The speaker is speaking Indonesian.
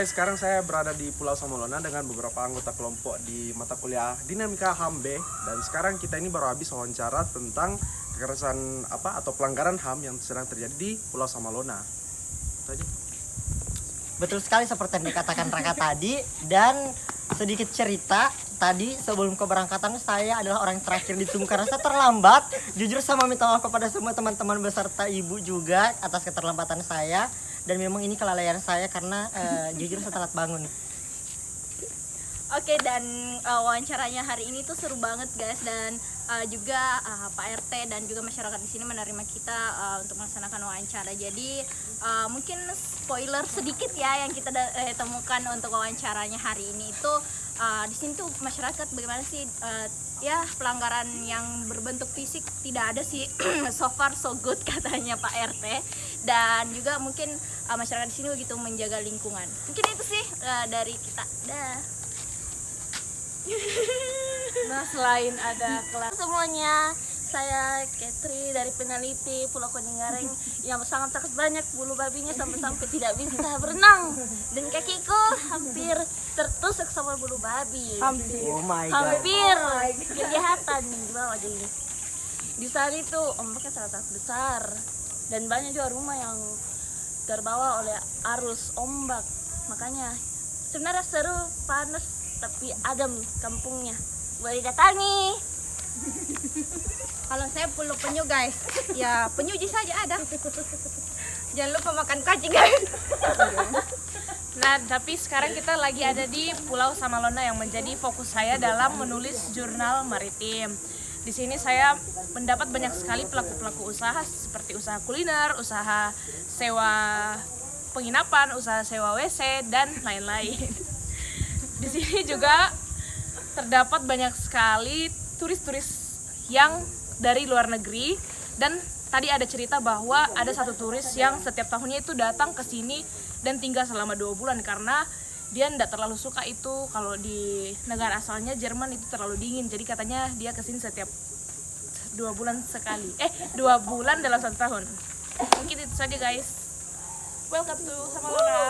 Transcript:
guys, sekarang saya berada di Pulau Samolona dengan beberapa anggota kelompok di mata kuliah Dinamika HAM B. Dan sekarang kita ini baru habis wawancara tentang kekerasan atau pelanggaran HAM yang sedang terjadi di Pulau Samolona. Itu aja. Betul sekali seperti yang dikatakan Raka tadi. Dan sedikit cerita, tadi sebelum keberangkatan saya adalah orang yang terakhir ditunggu karena saya terlambat. Jujur sama minta maaf kepada semua teman-teman beserta ibu juga atas keterlambatan saya. Dan memang ini kelalaian saya karena jujur saya telat bangun. Oke, dan wawancaranya hari ini tuh seru banget guys. Dan juga Pak RT dan juga masyarakat di sini menerima kita untuk melaksanakan wawancara. Jadi mungkin spoiler sedikit ya yang kita temukan untuk wawancaranya hari ini itu di sini tuh masyarakat bagaimana sih ya pelanggaran yang berbentuk fisik tidak ada sih. So far so good katanya Pak RT. Dan juga mungkin masyarakat di sini begitu menjaga lingkungan. Mungkin itu sih dari kita. Dah. Nah, selain ada kelas semuanya, saya Ketri dari peneliti Pulau Kuningaring yang sangat banyak bulu babinya sampai tidak bisa berenang dan kakiku hampir tertusuk sama bulu babi. Oh my god. Hampir kelihatan di bawah jadi. Di saat itu ombaknya sangat besar dan banyak juga rumah yang terbawa oleh arus ombak. Makanya sebenarnya seru, panas tapi adem kampungnya. Boleh datangi. Kalau saya Pulau Penyu guys, ya penyu saja ada. Jangan lupa makan kaci guys. Nah, tapi sekarang kita lagi ada di Pulau Samolona yang menjadi fokus saya dalam menulis jurnal maritim. Di sini saya mendapat banyak sekali pelaku-pelaku usaha seperti usaha kuliner, usaha sewa penginapan, usaha sewa WC dan lain-lain. Di sini juga terdapat banyak sekali turis-turis yang dari luar negeri. Dan tadi ada cerita bahwa ada satu turis yang setiap tahunnya itu datang ke sini dan tinggal selama 2 bulan karena dia tidak terlalu suka itu kalau di negara asalnya Jerman itu terlalu dingin. Jadi katanya dia kesini setiap 2 bulan sekali. 2 bulan dalam 1 tahun. Mungkin itu saja guys. Welcome to Samolona.